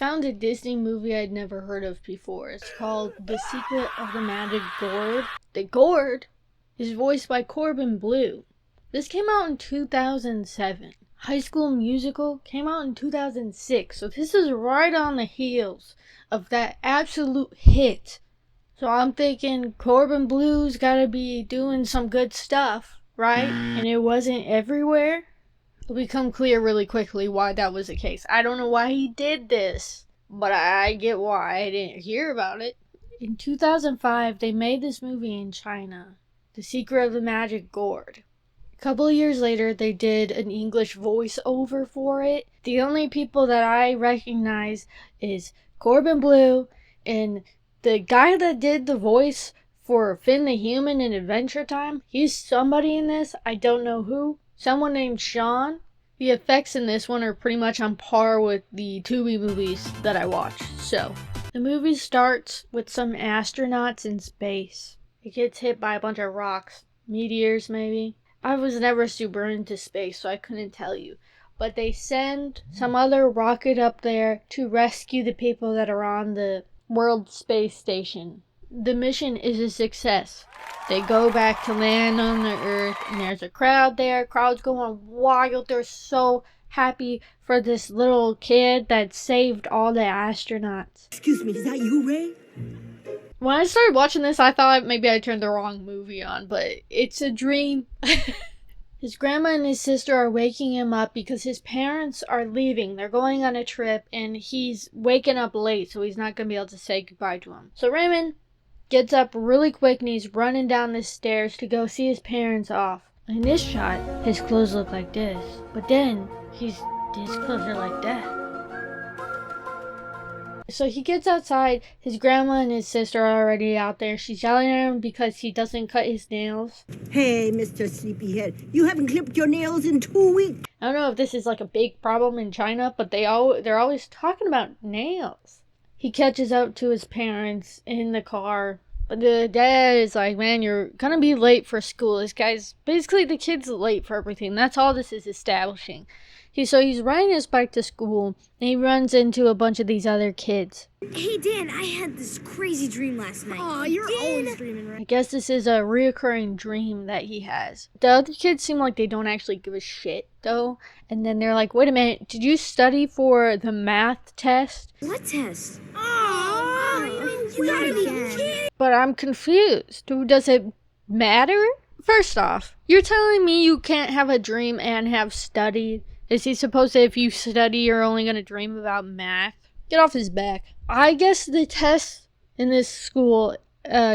found a Disney movie I'd never heard of before. It's called The Secret of the Magic Gourd. The Gourd is voiced by Corbin Bleu. This came out in 2007. High School Musical came out in 2006. So this is right on the heels of that absolute hit. So I'm thinking Corbin Bleu's gotta be doing some good stuff, right? And it wasn't everywhere. It'll become clear really quickly why that was the case. I don't know why he did this, but I get why I didn't hear about it. In 2005, they made this movie in China, The Secret of the Magic Gourd. A couple of years later, they did an English voiceover for it. The only people that I recognize is Corbin Bleu and the guy that did the voice for Finn the Human in Adventure Time. He's somebody in this, I don't know who. Someone named Sean. The effects in this one are pretty much on par with the Tubi movies that I watched. So, the movie starts with some astronauts in space. It gets hit by a bunch of rocks. Meteors, maybe. I was never super into space, so I couldn't tell you. But they send some other rocket up there to rescue the people that are on the World Space Station. The mission is a success. They go back to land on the Earth, and there's a crowd there. Crowd's going wild. They're so happy for this little kid that saved all the astronauts. Excuse me, is that you, Ray? When I started watching this, I thought maybe I turned the wrong movie on, but it's a dream. His grandma and his sister are waking him up because his parents are leaving. They're going on a trip, and he's waking up late, so he's not going to be able to say goodbye to him. So Raymond gets up really quick and he's running down the stairs to go see his parents off. In this shot, his clothes look like this. But then, his clothes are like that. So he gets outside. His grandma and his sister are already out there. She's yelling at him because he doesn't cut his nails. Hey, Mr. Sleepyhead, you haven't clipped your nails in 2 weeks. I don't know if this is like a big problem in China, but they're always talking about nails. He catches up to his parents in the car. But the dad is like, man, you're gonna be late for school. This guy's basically the kid's late for everything. That's all this is establishing. So he's riding his bike to school, and he runs into a bunch of these other kids. Hey, Dan, I had this crazy dream last night. Aw, you're always dreaming, right? I guess this is a reoccurring dream that he has. The other kids seem like they don't actually give a shit, though. And then they're like, wait a minute, did you study for the math test? What test? Oh, you gotta be kidding. But I'm confused. Does it matter? First off, you're telling me you can't have a dream and have studied? Is he supposed to, if you study, you're only going to dream about math? Get off his back. I guess the tests in this school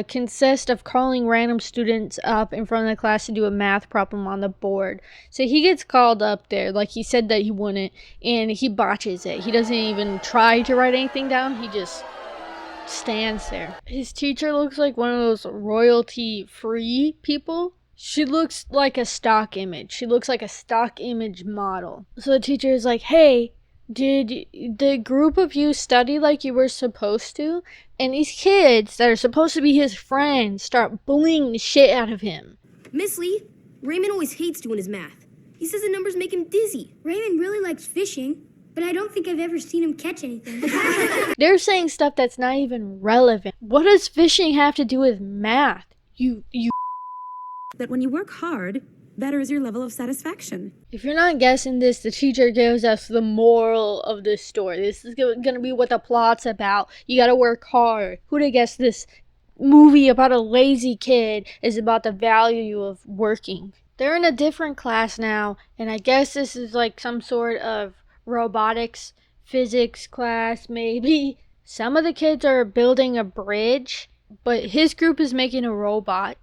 consist of calling random students up in front of the class to do a math problem on the board. So he gets called up there, like he said that he wouldn't, and he botches it. He doesn't even try to write anything down. He just stands there. His teacher looks like one of those royalty-free people. She looks like a stock image. She looks like a stock image model. So the teacher is like, hey, did the group of you study like you were supposed to? And these kids that are supposed to be his friends start bullying the shit out of him. Miss Lee, Raymond always hates doing his math. He says the numbers make him dizzy. Raymond really likes fishing, but I don't think I've ever seen him catch anything. They're saying stuff that's not even relevant. What does fishing have to do with math? You That when you work hard, better is your level of satisfaction. If you're not guessing this, the teacher gives us the moral of this story. This is going to be what the plot's about. You got to work hard. Who'd have guessed this movie about a lazy kid is about the value of working? They're in a different class now, and I guess this is like some sort of robotics, physics class, maybe. Some of the kids are building a bridge, but his group is making a robot.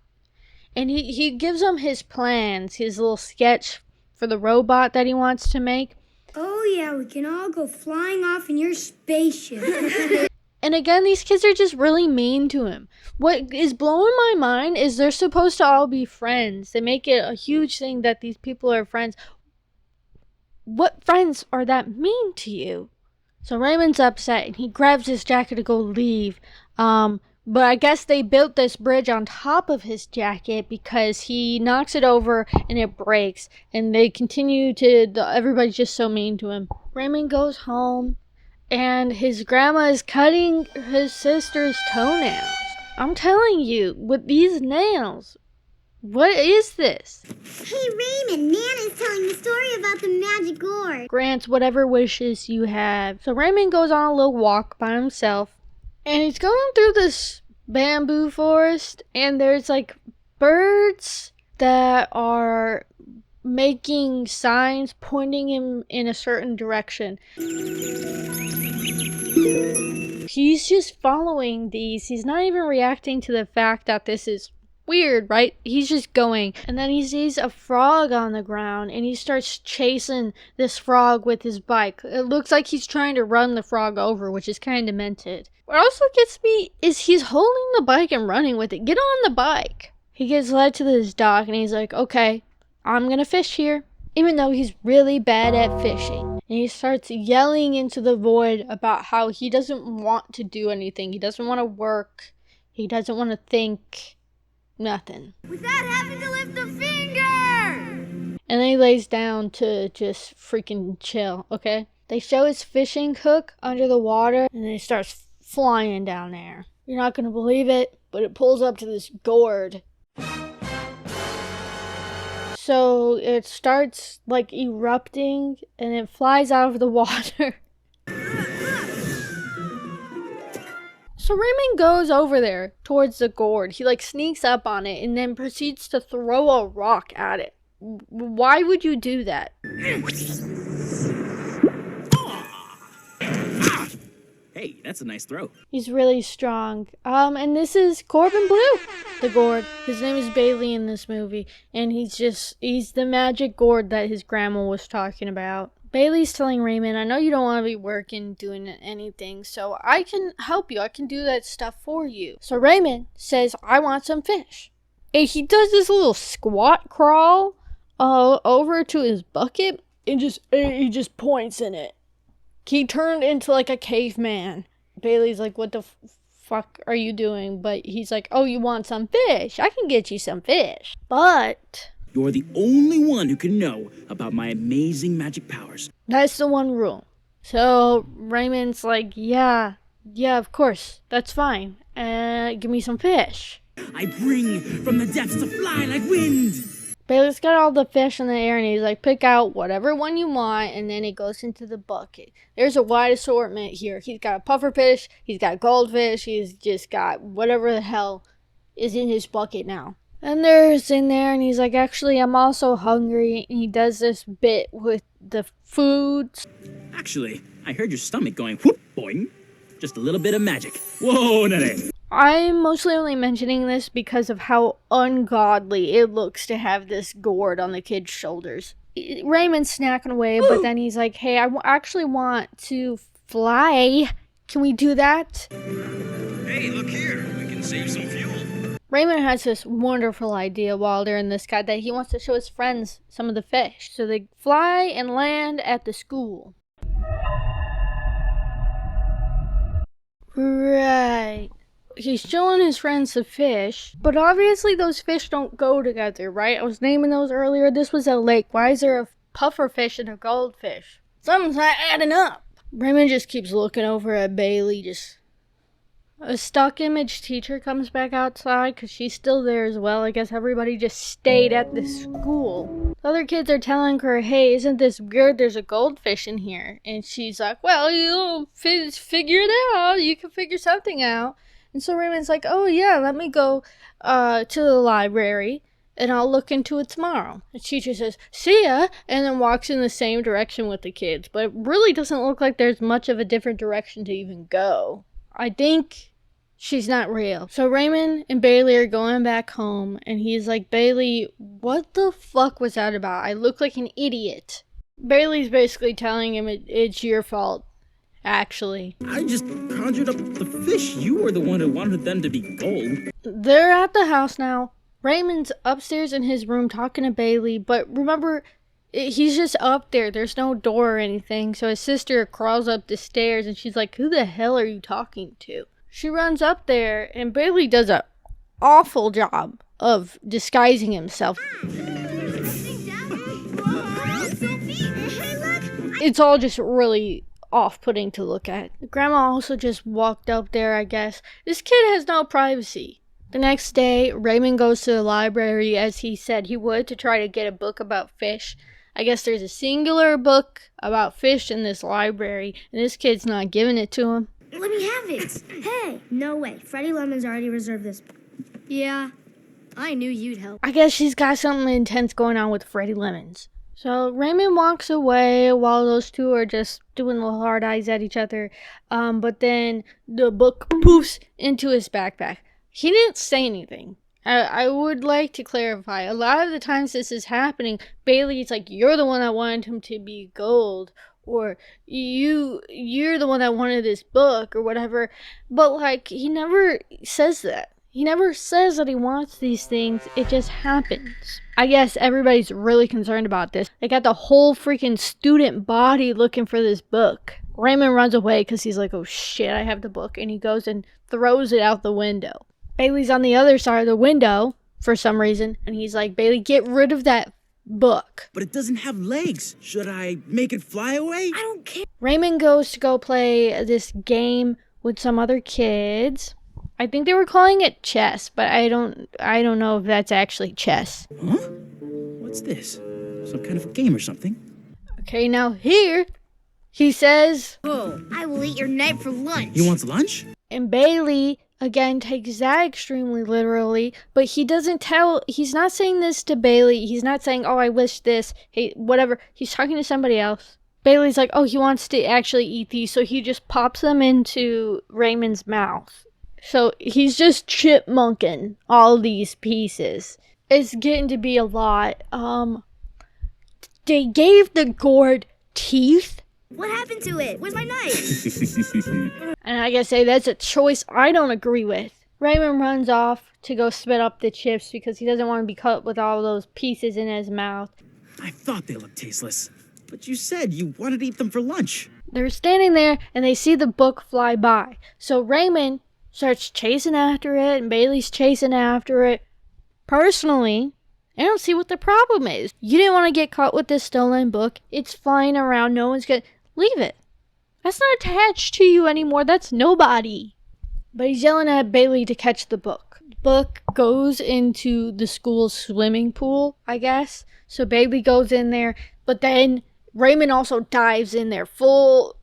And he gives them his plans, his little sketch for the robot that he wants to make. Oh yeah, we can all go flying off in your spaceship. And again, these kids are just really mean to him. What is blowing my mind is they're supposed to all be friends. They make it a huge thing that these people are friends. What friends are that mean to you? So Raymond's upset and he grabs his jacket to go leave. But I guess they built this bridge on top of his jacket because he knocks it over and it breaks. And they continue to, everybody's just so mean to him. Raymond goes home and his grandma is cutting his sister's toenails. I'm telling you, with these nails, what is this? Hey Raymond, Nana's telling the story about the magic gourd. Grants whatever wishes you have. So Raymond goes on a little walk by himself, and he's going through this bamboo forest, and there's like birds that are making signs pointing him in a certain direction. He's just following these. He's not even reacting to the fact that this is weird, right? He's just going, and then he sees a frog on the ground, and he starts chasing this frog with his bike. It looks like he's trying to run the frog over, which is kind of demented. What also gets me is he's holding the bike and running with it. Get on the bike. He gets led to this dock, and he's like, okay, I'm gonna fish here, even though he's really bad at fishing. And he starts yelling into the void about how he doesn't want to do anything. He doesn't want to work. He doesn't want to think. Nothing. Without having to lift a finger! And then he lays down to just freaking chill, okay? They show his fishing hook under the water, and then he starts flying down there. You're not gonna believe it, but it pulls up to this gourd. So it starts like erupting, and it flies out of the water. So Raymond goes over there towards the gourd. He like sneaks up on it and then proceeds to throw a rock at it. Why would you do that? Hey, that's a nice throw. He's really strong. And this is Corbin Bleu, the gourd. His name is Bailey in this movie, and he's the magic gourd that his grandma was talking about. Bailey's telling Raymond, I know you don't want to be working, doing anything, so I can help you. I can do that stuff for you. So Raymond says, I want some fish. And he does this little squat crawl over to his bucket and he just points in it. He turned into like a caveman. Bailey's like, what the fuck are you doing? But he's like, oh, you want some fish? I can get you some fish. But You're the only one who can know about my amazing magic powers. that's the one rule. So Raymond's like, yeah, of course, that's fine. Give me some fish. I bring from the depths to fly like wind. Bailey's got all the fish in the air, and he's like, pick out whatever one you want, and then it goes into the bucket. There's a wide assortment here. He's got a pufferfish, he's got goldfish, he's just got whatever the hell is in his bucket now. And there's in there, and he's like, actually, I'm also hungry, and he does this bit with the foods. Actually, I heard your stomach going whoop, boing. Just a little bit of magic. Whoa, Nene. I'm mostly only mentioning this because of how ungodly it looks to have this gourd on the kid's shoulders. Raymond's snacking away, but then he's like, hey, I actually want to fly. Can we do that? Hey, look here. We can save some fuel. Raymond has this wonderful idea while they're in the sky that he wants to show his friends some of the fish. So they fly and land at the school. Right. He's showing his friends the fish, but obviously those fish don't go together, right? I was naming those earlier. This was a lake. Why is there a puffer fish and a goldfish? Something's not adding up. Raymond just keeps looking over at Bailey. A stock image teacher comes back outside because she's still there as well. I guess everybody just stayed at the school. The other kids are telling her, hey, isn't this weird? There's a goldfish in here. And she's like, well, you'll figure it out. You can figure something out. And so Raymond's like, oh yeah, let me go to the library and I'll look into it tomorrow. The teacher says, see ya, and then walks in the same direction with the kids. But it really doesn't look like there's much of a different direction to even go. I think she's not real. So Raymond and Bailey are going back home, and he's like, Bailey, what the fuck was that about? I look like an idiot. Bailey's basically telling him it's your fault. Actually, I just conjured up the fish. You were the one who wanted them to be gold. They're at the house now. Raymond's upstairs in his room talking to Bailey, but remember, he's just up there. There's no door or anything. So his sister crawls up the stairs and she's like, who the hell are you talking to? She runs up there and Bailey does an awful job of disguising himself. It's all just really off-putting to look at. The grandma also just walked up there, I guess. This kid has no privacy. The next day, Raymond goes to the library as he said he would to try to get a book about fish. I guess there's a singular book about fish in this library, and this kid's not giving it to him. Let me have it. Hey, no way. Freddie Lemon's already reserved this. Yeah, I knew you'd help. I guess she's got something intense going on with Freddie Lemons. So Raymond walks away while those two are just doing little hard eyes at each other. But then the book poofs into his backpack. He didn't say anything. I would like to clarify. A lot of the times this is happening, Bailey's like, you're the one that wanted him to be gold. Or you're the one that wanted this book or whatever. But like, he never says that. He never says that he wants these things. It just happens. I guess everybody's really concerned about this. They got the whole freaking student body looking for this book. Raymond runs away because he's like, oh shit, I have the book. And he goes and throws it out the window. Bailey's on the other side of the window for some reason. And he's like, Bailey, get rid of that book. But it doesn't have legs. Should I make it fly away? I don't care. Raymond goes to go play this game with some other kids. I think they were calling it chess, but I don't know if that's actually chess. Huh? What's this? Some kind of a game or something? Okay, now here, he says, Oh, I will eat your knife for lunch. He wants lunch? and Bailey, again, takes that extremely literally, but he's not saying this to Bailey. He's not saying, oh, I wish this, hey, whatever. He's talking to somebody else. Bailey's like, oh, he wants to actually eat these, so he just pops them into Raymond's mouth. So he's just chipmunking all these pieces. It's getting to be a lot. They gave the gourd teeth. What happened to it? Where's my knife? And I gotta say, that's a choice I don't agree with. Raymond runs off to go spit up the chips because he doesn't want to be caught with all those pieces in his mouth. I thought they looked tasteless. But you said you wanted to eat them for lunch. They're standing there and they see the book fly by. So Raymond starts chasing after it and Bailey's chasing after it. Personally, I don't see what the problem is. You didn't want to get caught with this stolen book. It's flying around. No one's gonna... Leave it. That's not attached to you anymore. That's nobody. But he's yelling at Bailey to catch the book. The book goes into the school's swimming pool, I guess. So Bailey goes in there, but then Raymond also dives in there, full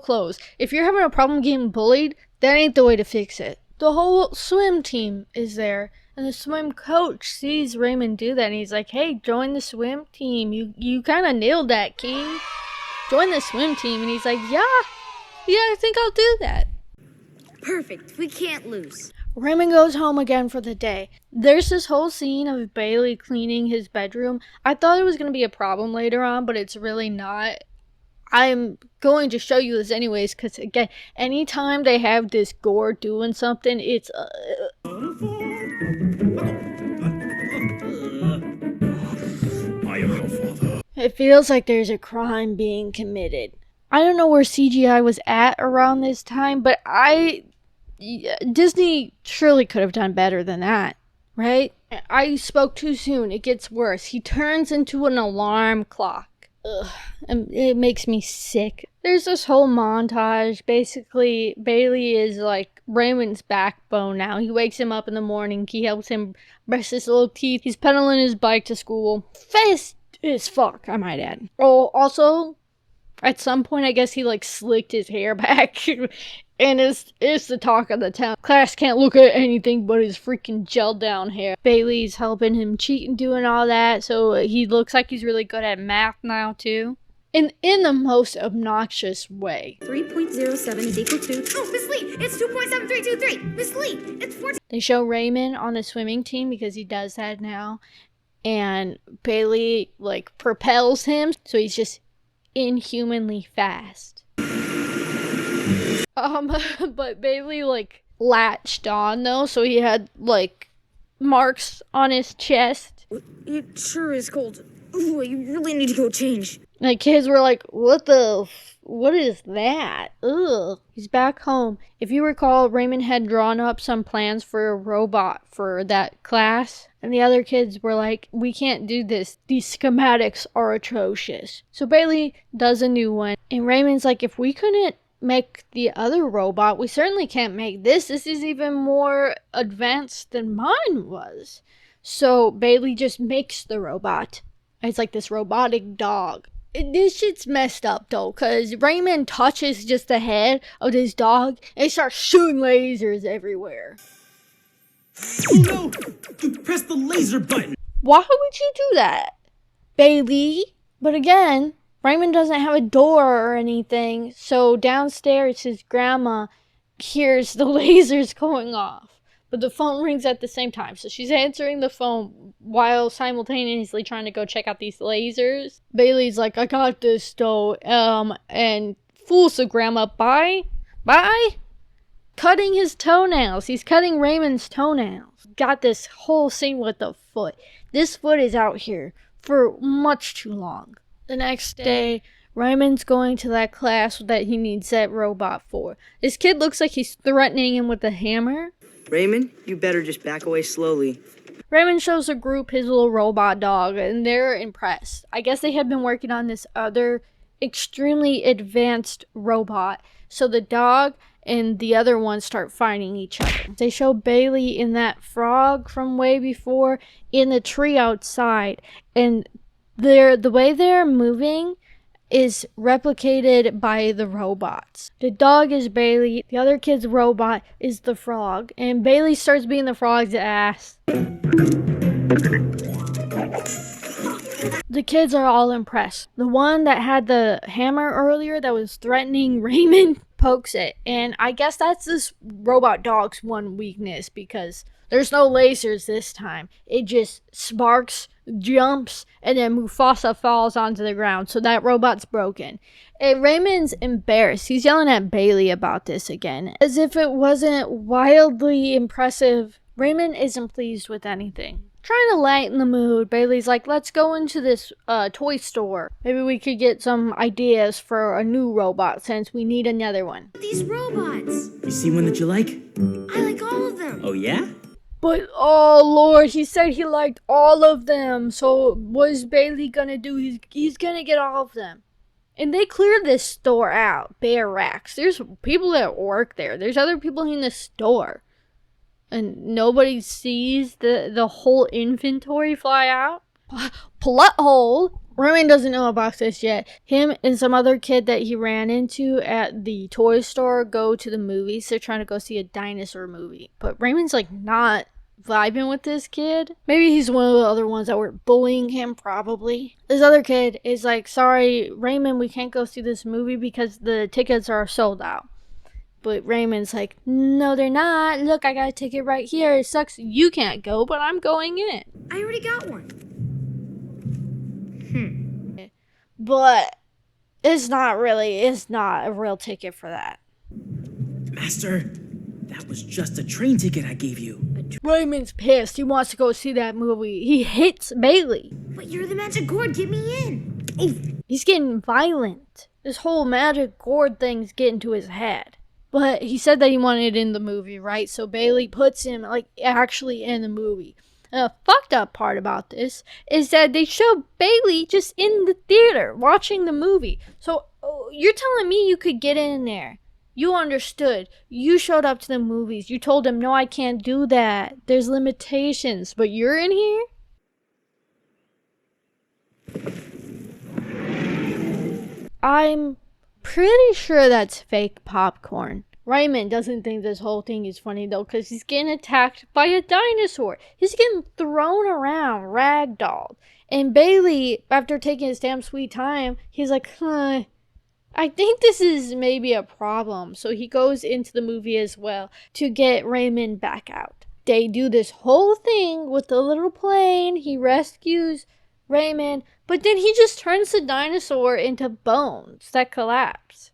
clothes. If you're having a problem getting bullied, that ain't the way to fix it. The whole swim team is there, and the swim coach sees Raymond do that, and he's like, hey, join the swim team. You kind of nailed that, King. Join the swim team. And he's like, yeah, I think I'll do that. Perfect. We can't lose. Raymond goes home again for the day. There's this whole scene of Bailey cleaning his bedroom. I thought it was going to be a problem later on, but it's really not. I'm going to show you this anyways, because again, anytime they have this Gourd doing something, it's... It feels like there's a crime being committed. I don't know where CGI was at around this time, but Disney surely could have done better than that, right? I spoke too soon. It gets worse. He turns into an alarm clock. Ugh, and it makes me sick. There's this whole montage. Basically, Bailey is like Raymond's backbone now. He wakes him up in the morning. He helps him brush his little teeth. He's pedaling his bike to school. Fast as fuck, I might add. Oh, also, at some point, I guess he like slicked his hair back. And it's the talk of the town. Class can't look at anything but his freaking gelled down hair. Bailey's helping him cheat and doing all that, so he looks like he's really good at math now too. In the most obnoxious way. 3.07 is equal to... Oh, Miss Lee, it's 2.7323. Miss Lee, it's 14. They show Raymond on the swimming team because he does that now. And Bailey like propels him, so he's just inhumanly fast. But Bailey, like, latched on, though, so he had, like, marks on his chest. It sure is cold. Ooh, you really need to go change. Like, kids were like, what is that? Ugh. He's back home. If you recall, Raymond had drawn up some plans for a robot for that class. And the other kids were like, we can't do this. These schematics are atrocious. So Bailey does a new one. And Raymond's like, if we couldn't make the other robot, we certainly can't make this. This is even more advanced than mine was. So Bailey just makes the robot. It's like this robotic dog. This shit's messed up though, because Raymond touches just the head of this dog and it starts shooting lasers everywhere. Oh no! You pressed the laser button! Why would you do that, Bailey? But again, Raymond doesn't have a door or anything, so downstairs his grandma hears the lasers going off. But the phone rings at the same time, so she's answering the phone while simultaneously trying to go check out these lasers. Bailey's like, I got this though, and fools the grandma by cutting his toenails. He's cutting Raymond's toenails. Got this whole scene with the foot. This foot is out here for much too long. The next day, Raymond's going to that class that he needs that robot for. This kid looks like he's threatening him with a hammer. Raymond, you better just back away slowly. Raymond shows the group his little robot dog, and they're impressed. I guess they had been working on this other extremely advanced robot. So the dog and the other one start fighting each other. They show Bailey in that frog from way before in the tree outside. And the way they're moving is replicated by the robots. The dog is Bailey, the other kid's robot is the frog, and Bailey starts being the frog's ass. The kids are all impressed. The one that had the hammer earlier that was threatening Raymond pokes it, and I guess that's this robot dog's one weakness, because there's no lasers this time. It just sparks, jumps, and then Mufasa falls onto the ground, so that robot's broken. And Raymond's embarrassed. He's yelling at Bailey about this again, as if it wasn't wildly impressive. Raymond isn't pleased with anything. Trying to lighten the mood, Bailey's like, let's go into this toy store. Maybe we could get some ideas for a new robot since we need another one. These robots. You see one that you like? I like all of them. Oh yeah? But, oh Lord, he said he liked all of them. So what is Bailey gonna do? He's gonna get all of them. And they cleared this store out, bare racks. There's people that work there. There's other people in the store. And nobody sees the whole inventory fly out. Plot hole. Raymond doesn't know about this yet. Him and some other kid that he ran into at the toy store go to the movies. They're trying to go see a dinosaur movie. But Raymond's like not vibing with this kid. Maybe he's one of the other ones that were bullying him, probably. This other kid is like, sorry, Raymond, we can't go see this movie because the tickets are sold out. But Raymond's like, no, they're not. Look, I got a ticket right here. It sucks you can't go, but I'm going in. I already got one. But it's not a real ticket for that. Master, that was just a train ticket I gave you. Raymond's pissed. He wants to go see that movie. He hits Bailey. But you're the magic gourd. Get me in. Oh, he's getting violent. This whole magic gourd thing's getting to his head. But he said that he wanted it in the movie, right? So Bailey puts him, actually in the movie. The fucked up part about this is that they show Bailey just in the theater watching the movie. So you're telling me you could get in there. You understood. You showed up to the movies. You told him, no, I can't do that. There's limitations. But you're in here? I'm pretty sure that's fake popcorn. Raymond doesn't think this whole thing is funny though, because he's getting attacked by a dinosaur. He's getting thrown around, ragdolled. And Bailey, after taking his damn sweet time, he's like, I think this is maybe a problem. So he goes into the movie as well to get Raymond back out. They do this whole thing with the little plane. He rescues Raymond, but then he just turns the dinosaur into bones that collapse.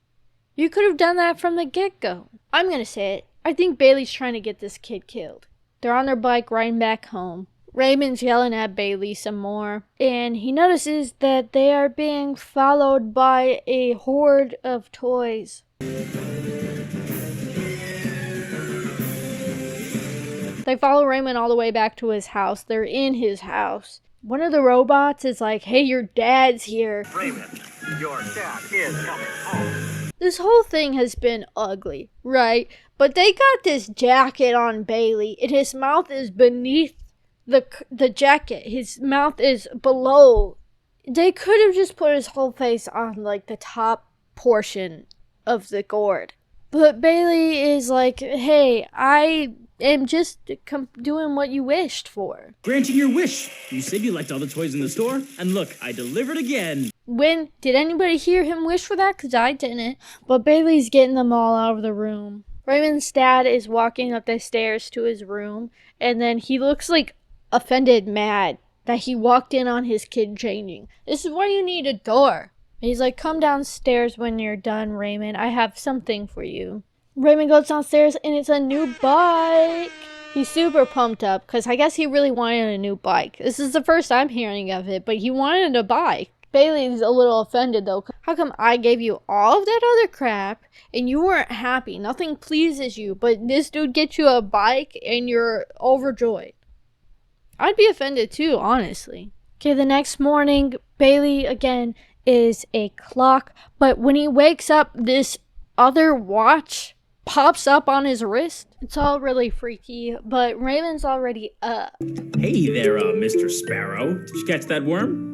You could have done that from the get-go. I'm gonna say it. I think Bailey's trying to get this kid killed. They're on their bike riding back home. Raymond's yelling at Bailey some more, and he notices that they are being followed by a horde of toys. They follow Raymond all the way back to his house. They're in his house. One of the robots is like, hey, your dad's here. Raymond, your dad is coming home. This whole thing has been ugly, right? But they got this jacket on Bailey, and his mouth is beneath the jacket. His mouth is below. They could have just put his whole face on, like, the top portion of the gourd. But Bailey is like, hey, I am just doing what you wished for. Granting your wish. You said you liked all the toys in the store, and look, I delivered again. When did anybody hear him wish for that? Because I didn't. But Bailey's getting them all out of the room. Raymond's dad is walking up the stairs to his room, and then he looks like offended, mad that he walked in on his kid changing. This is why you need a door. He's like, come downstairs when you're done, Raymond. I have something for you. Raymond goes downstairs, and it's a new bike. He's super pumped up because I guess he really wanted a new bike. This is the first I'm hearing of it, but he wanted a bike. Bailey's a little offended though. How come I gave you all of that other crap and you weren't happy? Nothing pleases you, but this dude gets you a bike and you're overjoyed. I'd be offended too, honestly. Okay, the next morning, Bailey again is a clock, but when he wakes up, this other watch pops up on his wrist. It's all really freaky, but Raymond's already up. Hey there, Mr. Sparrow. Did you catch that worm?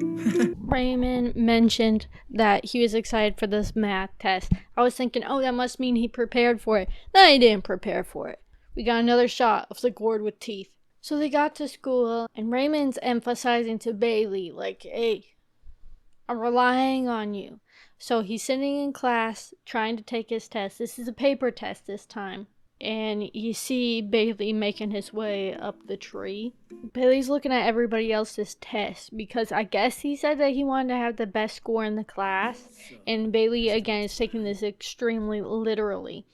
Raymond mentioned that he was excited for this math test. I was thinking, oh, that must mean he prepared for it. No, he didn't prepare for it. We got another shot of the gourd with teeth. So they got to school, and Raymond's emphasizing to Bailey, like, hey, I'm relying on you. So he's sitting in class trying to take his test. This is a paper test this time. And you see Bailey making his way up the tree. Bailey's looking at everybody else's test because I guess he said that he wanted to have the best score in the class. And Bailey, again, is taking this extremely literally.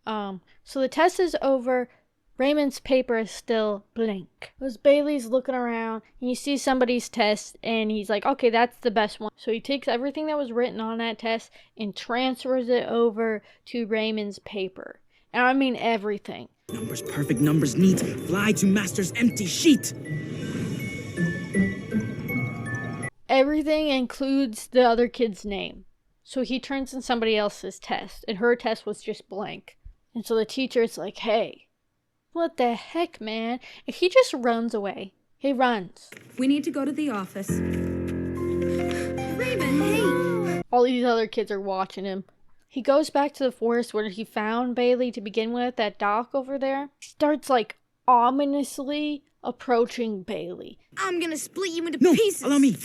So the test is over. Raymond's paper is still blank. As Bailey's looking around, and you see somebody's test, and he's like, okay, that's the best one. So he takes everything that was written on that test and transfers it over to Raymond's paper. And I mean everything. Numbers perfect, numbers neat. Fly to master's empty sheet. Everything includes the other kid's name. So he turns in somebody else's test, and her test was just blank. And so the teacher's like, hey, what the heck, man? If he just runs away. He runs. We need to go to the office. Raymond, hey! All these other kids are watching him. He goes back to the forest where he found Bailey to begin with, that dock over there. He starts, like, ominously approaching Bailey. I'm gonna split you into No, pieces. allow me.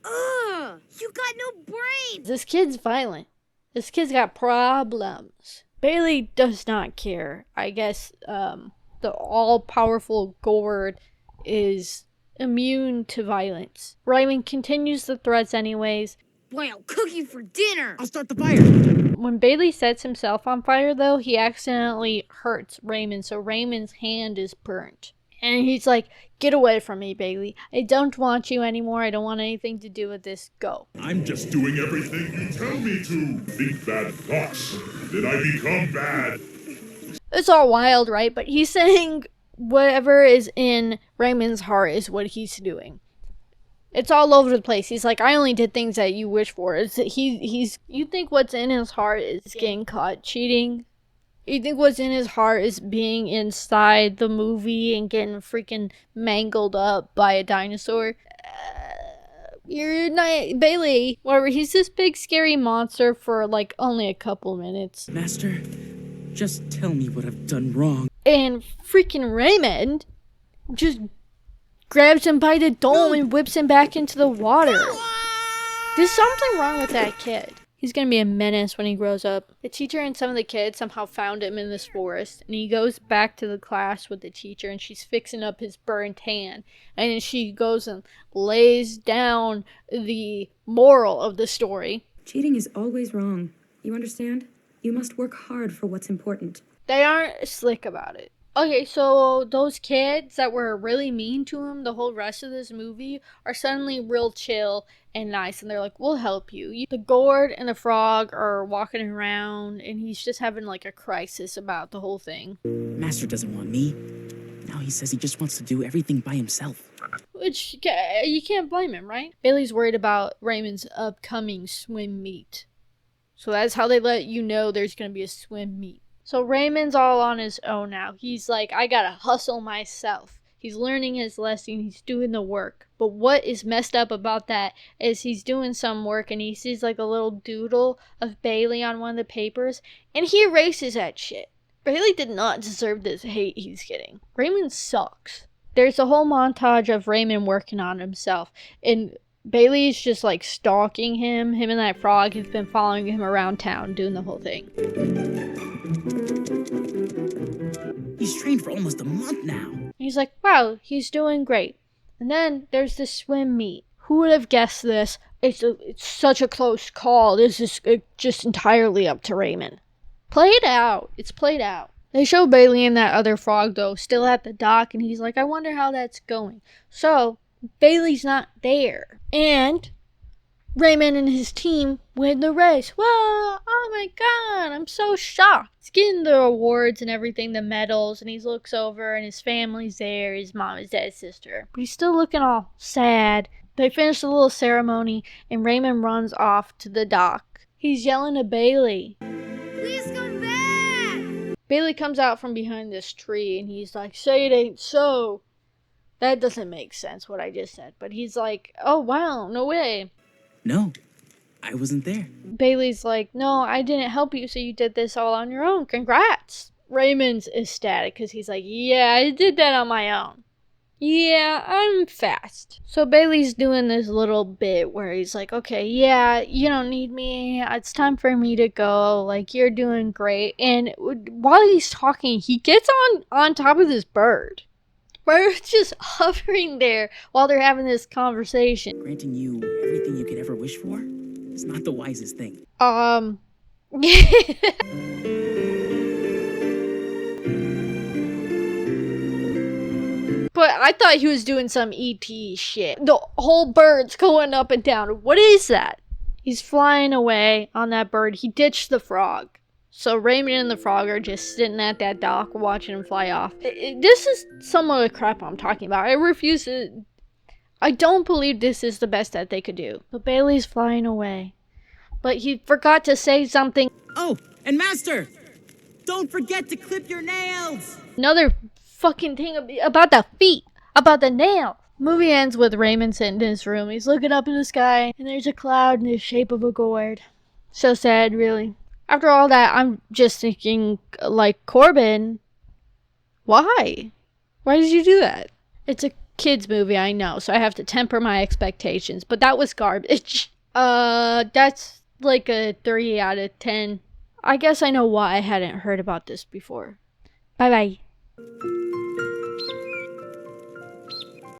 Ugh, you got no brains. This kid's violent. This kid's got problems. Bailey does not care. I guess the all-powerful Gourd is immune to violence. Raymond continues the threats anyways. Boy, I'll cook you for dinner. I'll start the fire. When Bailey sets himself on fire, though, he accidentally hurts Raymond, so Raymond's hand is burnt. And he's like, get away from me, Bailey. I don't want you anymore. I don't want anything to do with this. Go. I'm just doing everything you tell me to. Think bad thoughts, then I become bad. It's all wild, right? But he's saying whatever is in Raymond's heart is what he's doing. It's all over the place. He's like, I only did things that you wish for. You think what's in his heart is getting caught cheating? You think what's in his heart is being inside the movie and getting freaking mangled up by a dinosaur? You're not Bailey. Whatever, he's this big scary monster for like only a couple minutes. Master, just tell me what I've done wrong. And freaking Raymond just grabs him by the dome and whips him back into the water. There's something wrong with that kid. He's gonna be a menace when he grows up. The teacher and some of the kids somehow found him in this forest, and he goes back to the class with the teacher, and she's fixing up his burnt hand. And then she goes and lays down the moral of the story. Cheating is always wrong. You understand? You must work hard for what's important. They aren't slick about it. Okay, so those kids that were really mean to him the whole rest of this movie are suddenly real chill and nice, and they're like, we'll help you. The Gourd and the frog are walking around, and he's just having like a crisis about the whole thing. Master doesn't want me. Now he says he just wants to do everything by himself. Which, you can't blame him, right? Bailey's worried about Raymond's upcoming swim meet. So that's how they let you know there's going to be a swim meet. So Raymond's all on his own now. He's like, I gotta hustle myself. He's learning his lesson. He's doing the work. But what is messed up about that is he's doing some work and he sees like a little doodle of Bailey on one of the papers. And he erases that shit. Bailey did not deserve this hate he's getting. Raymond sucks. There's a whole montage of Raymond working on himself. And Bailey's just like stalking him. Him and that frog have been following him around town doing the whole thing. He's trained for almost a month now. He's like, wow, he's doing great. And then there's the swim meet. Who would have guessed this? It's such a close call. This is just entirely up to Raymond. Play it out. It's played out. They show Bailey and that other frog, though, still at the dock. And he's like, I wonder how that's going. So Bailey's not there. And Raymond and his team win the race. Whoa, oh my god, I'm so shocked. He's getting the awards and everything, the medals, and he looks over and his family's there, his mom, his dad, his sister. But he's still looking all sad. They finish the little ceremony and Raymond runs off to the dock. He's yelling to Bailey. Please come back! Bailey comes out from behind this tree and he's like, say it ain't so. That doesn't make sense, what I just said. But he's like, oh wow, no way. No, I wasn't there. Bailey's like, no, I didn't help you, so you did this all on your own. Congrats. Raymond's ecstatic because he's like, yeah, I did that on my own. Yeah, I'm fast. So Bailey's doing this little bit where he's like, okay, yeah, you don't need me. It's time for me to go. Like, you're doing great. And while he's talking, he gets on top of this bird. Bird's just hovering there while they're having this conversation. Granting you everything you could ever wish for is not the wisest thing. But I thought he was doing some E.T. shit. The whole bird's going up and down. What is that? He's flying away on that bird. He ditched the frog. So Raymond and the frog are just sitting at that dock watching him fly off. This is some of the crap I'm talking about. I don't believe this is the best that they could do. But Bailey's flying away. But he forgot to say something. Oh, and Master! Don't forget to clip your nails! Another fucking thing about the feet. About the nail. Movie ends with Raymond sitting in his room. He's looking up in the sky. And there's a cloud in the shape of a gourd. So sad, really. After all that, I'm just thinking, like, Corbin, why? Why did you do that? It's a kid's movie, I know, so I have to temper my expectations, but that was garbage. That's like a 3 out of 10. I guess I know why I hadn't heard about this before. Bye-bye.